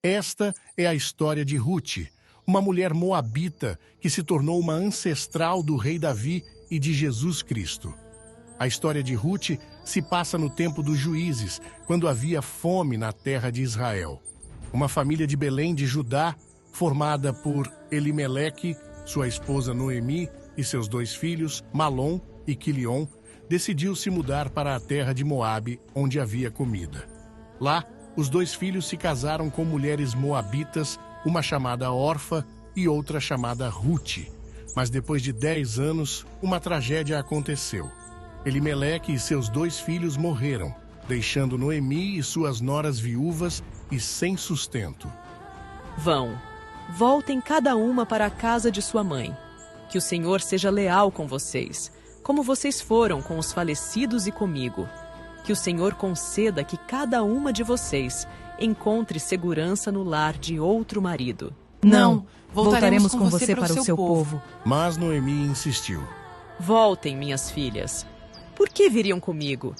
Esta é a história de Ruth, uma mulher moabita que se tornou uma ancestral do rei Davi e de Jesus Cristo. A história de Ruth se passa no tempo dos juízes, quando havia fome na terra de Israel. Uma família de Belém de Judá, formada por Elimeleque, sua esposa Noemi e seus 2 filhos, Malom e Quilion, decidiu se mudar para a terra de Moabe, onde havia comida. Lá, os 2 filhos se casaram com mulheres moabitas, uma chamada Orfa e outra chamada Ruth. Mas depois de 10 anos, uma tragédia aconteceu. Elimeleque e seus 2 filhos morreram, deixando Noemi e suas noras viúvas e sem sustento. Voltem cada uma para a casa de sua mãe. Que o Senhor seja leal com vocês, como vocês foram com os falecidos e comigo. Que o Senhor conceda que cada uma de vocês encontre segurança no lar de outro marido. Não, voltaremos com você para o seu povo. Mas Noemi insistiu. Voltem, minhas filhas. Por que viriam comigo?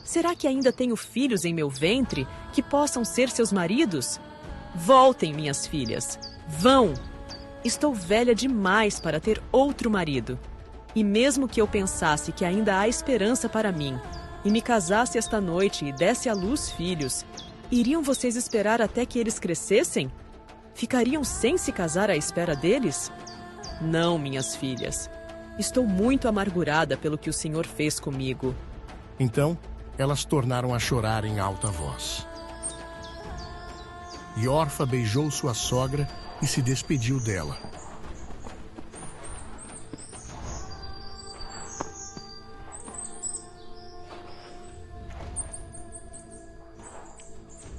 Será que ainda tenho filhos em meu ventre que possam ser seus maridos? Voltem, minhas filhas. Vão! Estou velha demais para ter outro marido. E mesmo que eu pensasse que ainda há esperança para mim, e me casasse esta noite e desse à luz filhos, iriam vocês esperar até que eles crescessem? Ficariam sem se casar à espera deles? Não, minhas filhas. Estou muito amargurada pelo que o Senhor fez comigo. Então, elas tornaram a chorar em alta voz. E Orfa beijou sua sogra e se despediu dela.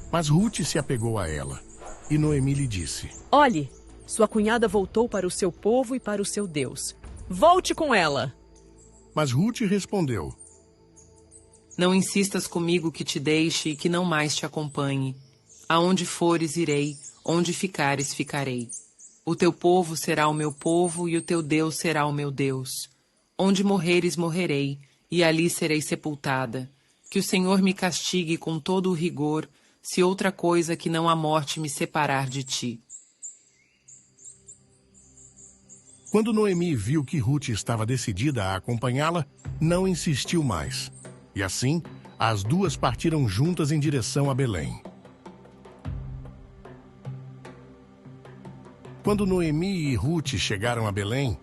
Mas Ruth se apegou a ela, e Noemi lhe disse: Olhe, sua cunhada voltou para o seu povo e para o seu Deus. Volte com ela! Mas Ruth respondeu: Não insistas comigo que te deixe e que não mais te acompanhe. Aonde fores, irei, onde ficares, ficarei. O teu povo será o meu povo e o teu Deus será o meu Deus. Onde morreres, morrerei, e ali serei sepultada. Que o Senhor me castigue com todo o rigor, se outra coisa que não a morte me separar de ti. Quando Noemi viu que Ruth estava decidida a acompanhá-la, não insistiu mais. E assim, as 2 partiram juntas em direção a Belém. Quando Noemi e Ruth chegaram a Belém,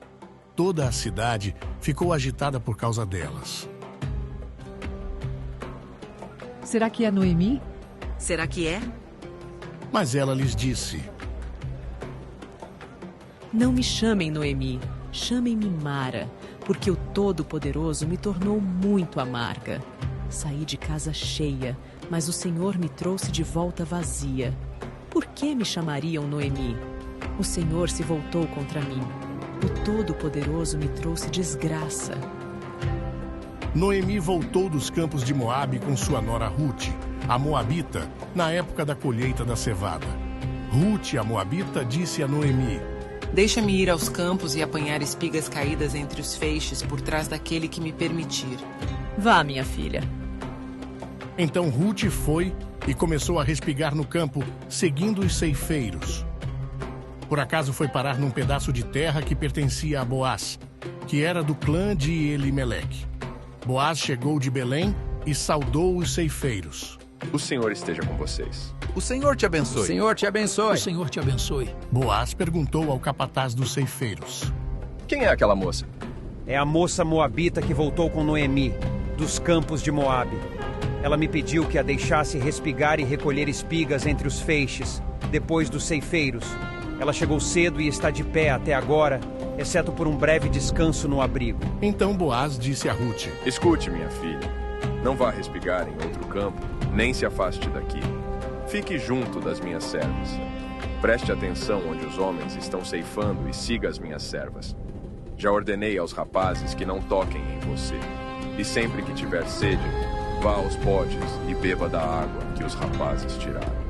toda a cidade ficou agitada por causa delas. Será que é Noemi? Será que é? Mas ela lhes disse: Não me chamem Noemi, chamem-me Mara, porque o Todo-Poderoso me tornou muito amarga. Saí de casa cheia, mas o Senhor me trouxe de volta vazia. Por que me chamariam Noemi? O Senhor se voltou contra mim. O Todo-Poderoso me trouxe desgraça. Noemi voltou dos campos de Moabe com sua nora Ruth, a moabita, na época da colheita da cevada. Ruth, a moabita, disse a Noemi: Deixa-me ir aos campos e apanhar espigas caídas entre os feixes por trás daquele que me permitir. Vá, minha filha. Então Ruth foi e começou a respigar no campo, seguindo os ceifeiros. Por acaso foi parar num pedaço de terra que pertencia a Boaz, que era do clã de Elimeleque. Boaz chegou de Belém e saudou os ceifeiros. O Senhor esteja com vocês. O Senhor te abençoe. O Senhor te abençoe. O Senhor te abençoe. Boaz perguntou ao capataz dos ceifeiros: Quem é aquela moça? É a moça moabita que voltou com Noemi, dos campos de Moabe. Ela me pediu que a deixasse respigar e recolher espigas entre os feixes, depois dos ceifeiros. Ela chegou cedo e está de pé até agora, exceto por um breve descanso no abrigo. Então Boaz disse a Ruth: Escute, minha filha. Não vá respigar em outro campo, nem se afaste daqui. Fique junto das minhas servas. Preste atenção onde os homens estão ceifando e siga as minhas servas. Já ordenei aos rapazes que não toquem em você. E sempre que tiver sede, vá aos potes e beba da água que os rapazes tiraram.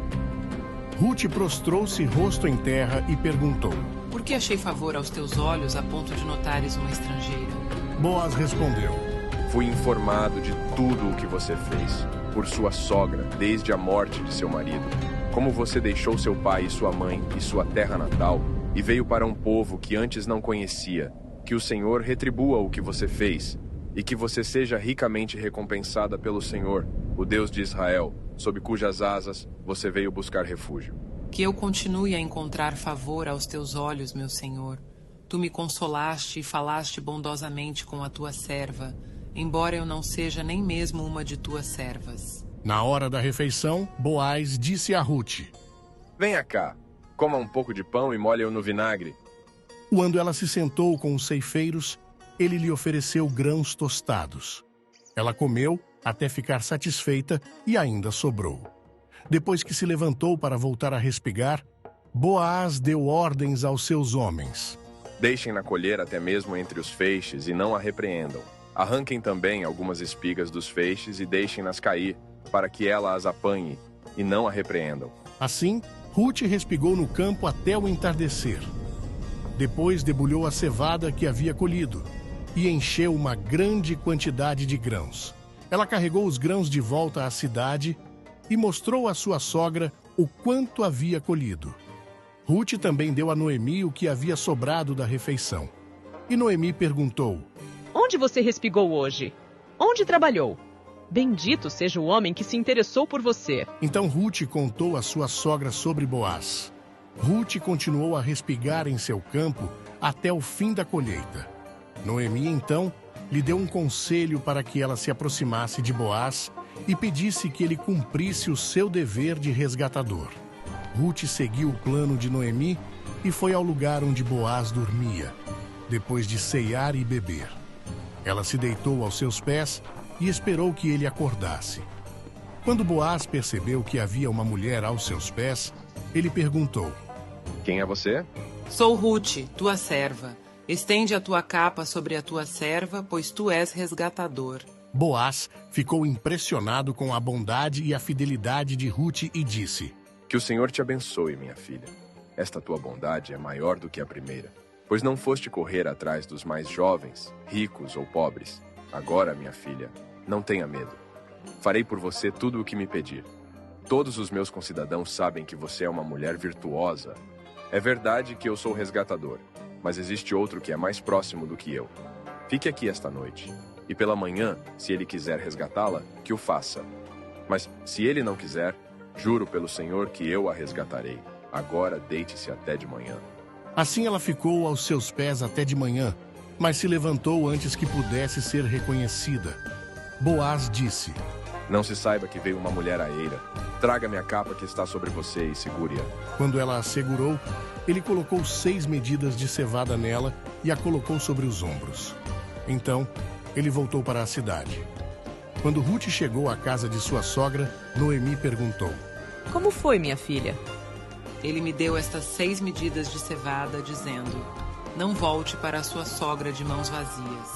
Ruth prostrou-se rosto em terra e perguntou: Por que achei favor aos teus olhos a ponto de notares uma estrangeira? Boaz respondeu: Fui informado de tudo o que você fez, por sua sogra, desde a morte de seu marido. como você deixou seu pai e sua mãe e sua terra natal e veio para um povo que antes não conhecia, que o Senhor retribua o que você fez e que você seja ricamente recompensada pelo Senhor, o Deus de Israel, sob cujas asas você veio buscar refúgio. Que eu continue a encontrar favor aos teus olhos, meu Senhor. Tu me consolaste e falaste bondosamente com a tua serva, embora eu não seja nem mesmo uma de tuas servas. Na hora da refeição, Boaz disse a Ruth: Venha cá, coma um pouco de pão e molhe-o no vinagre. Quando ela se sentou com os ceifeiros, ele lhe ofereceu grãos tostados. Ela comeu até ficar satisfeita e ainda sobrou. Depois que se levantou para voltar a respigar, Boaz deu ordens aos seus homens: Deixem-na colher até mesmo entre os feixes e não a repreendam. Arranquem também algumas espigas dos feixes e deixem-nas cair, para que ela as apanhe e não a repreendam. Assim, Ruth respigou no campo até o entardecer. Depois debulhou a cevada que havia colhido e encheu uma grande quantidade de grãos. Ela carregou os grãos de volta à cidade e mostrou à sua sogra o quanto havia colhido. Ruth também deu a Noemi o que havia sobrado da refeição. E Noemi perguntou: Onde você respigou hoje? Onde trabalhou? Bendito seja o homem que se interessou por você. Então Ruth contou à sua sogra sobre Boaz. Ruth continuou a respigar em seu campo até o fim da colheita. Noemi, então, lhe deu um conselho para que ela se aproximasse de Boaz e pedisse que ele cumprisse o seu dever de resgatador. Ruth seguiu o plano de Noemi e foi ao lugar onde Boaz dormia, depois de ceiar e beber. Ela se deitou aos seus pés e esperou que ele acordasse. Quando Boaz percebeu que havia uma mulher aos seus pés, ele perguntou: Quem é você? Sou Ruth, tua serva. Estende a tua capa sobre a tua serva, pois tu és resgatador. Boaz ficou impressionado com a bondade e a fidelidade de Ruth e disse: Que o Senhor te abençoe, minha filha. Esta tua bondade é maior do que a primeira, pois não foste correr atrás dos mais jovens, ricos ou pobres. Agora, minha filha, não tenha medo. Farei por você tudo o que me pedir. Todos os meus concidadãos sabem que você é uma mulher virtuosa. É verdade que eu sou resgatador, mas existe outro que é mais próximo do que eu. Fique aqui esta noite, e pela manhã, se ele quiser resgatá-la, que o faça. Mas se ele não quiser, juro pelo Senhor que eu a resgatarei. Agora deite-se até de manhã. Assim ela ficou aos seus pés até de manhã, mas se levantou antes que pudesse ser reconhecida. Boaz disse: Não se saiba que veio uma mulher à eira. Traga-me a capa que está sobre você e segure-a. Quando ela a segurou, ele colocou 6 medidas de cevada nela e a colocou sobre os ombros. Então, ele voltou para a cidade. Quando Ruth chegou à casa de sua sogra, Noemi perguntou: Como foi, minha filha? Ele me deu estas 6 medidas de cevada, dizendo: Não volte para a sua sogra de mãos vazias.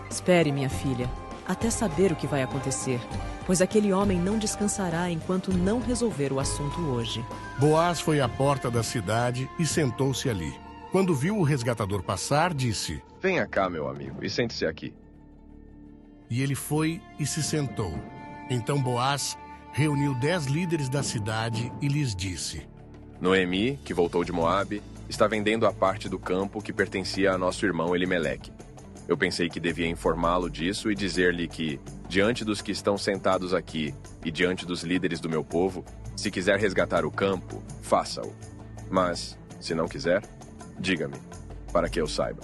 Espere, minha filha, até saber o que vai acontecer, pois aquele homem não descansará enquanto não resolver o assunto hoje. Boaz foi à porta da cidade e sentou-se ali. Quando viu o resgatador passar, disse: Venha cá, meu amigo, e sente-se aqui. E ele foi e se sentou. Então Boaz reuniu 10 líderes da cidade e lhes disse: Noemi, que voltou de Moabe, está vendendo a parte do campo que pertencia a nosso irmão Elimeleque. Eu pensei que devia informá-lo disso e dizer-lhe que, diante dos que estão sentados aqui e diante dos líderes do meu povo, se quiser resgatar o campo, faça-o. Mas, se não quiser, diga-me, para que eu saiba.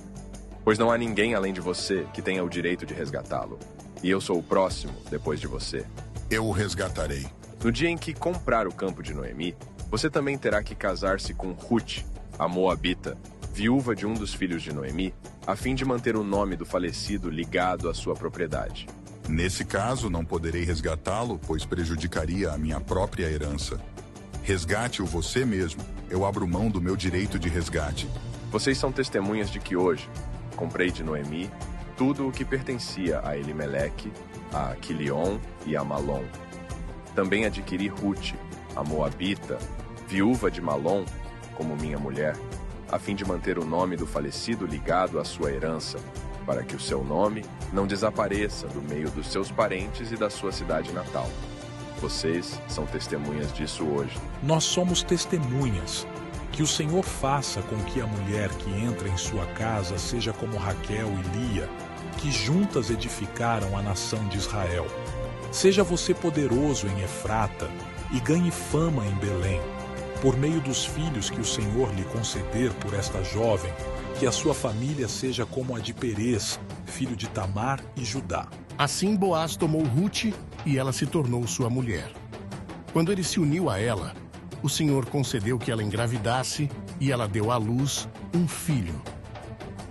Pois não há ninguém além de você que tenha o direito de resgatá-lo. E eu sou o próximo, depois de você. Eu o resgatarei. No dia em que comprar o campo de Noemi, você também terá que casar-se com Ruth, a Moabita, viúva de um dos filhos de Noemi, a fim de manter o nome do falecido ligado à sua propriedade. Nesse caso, não poderei resgatá-lo, pois prejudicaria a minha própria herança. Resgate-o você mesmo. Eu abro mão do meu direito de resgate. Vocês são testemunhas de que hoje comprei de Noemi tudo o que pertencia a Elimeleque, a Quilion e a Malom. Também adquiri Ruth, a Moabita, viúva de Malom, como minha mulher, a fim de manter o nome do falecido ligado à sua herança, para que o seu nome não desapareça do meio dos seus parentes e da sua cidade natal. Vocês são testemunhas disso hoje. Nós somos testemunhas. Que o Senhor faça com que a mulher que entra em sua casa seja como Raquel e Lia, que juntas edificaram a nação de Israel. Seja você poderoso em Efrata e ganhe fama em Belém, por meio dos filhos que o Senhor lhe conceder por esta jovem, que a sua família seja como a de Perez, filho de Tamar e Judá. Assim Boaz tomou Rute e ela se tornou sua mulher. Quando ele se uniu a ela, o Senhor concedeu que ela engravidasse e ela deu à luz um filho.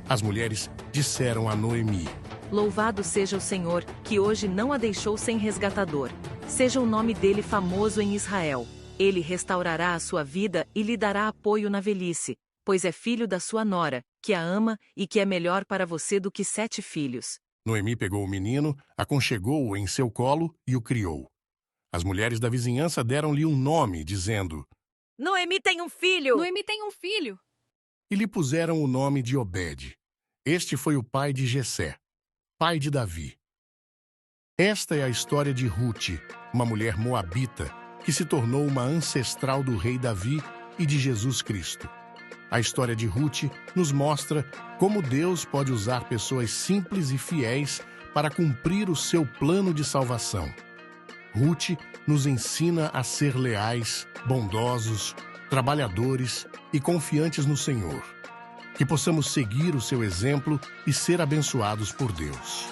As mulheres disseram a Noemi: Louvado seja o Senhor, que hoje não a deixou sem resgatador. Seja o nome dele famoso em Israel. Ele restaurará a sua vida e lhe dará apoio na velhice, pois é filho da sua nora, que a ama e que é melhor para você do que 7 filhos. Noemi pegou o menino, aconchegou-o em seu colo e o criou. As mulheres da vizinhança deram-lhe um nome, dizendo: Noemi tem um filho! Noemi tem um filho! E lhe puseram o nome de Obed. Este foi o pai de Jessé, pai de Davi. Esta é a história de Rute, uma mulher moabita, que se tornou uma ancestral do rei Davi e de Jesus Cristo. A história de Rute nos mostra como Deus pode usar pessoas simples e fiéis para cumprir o seu plano de salvação. Rute nos ensina a ser leais, bondosos, trabalhadores e confiantes no Senhor. Que possamos seguir o seu exemplo e ser abençoados por Deus.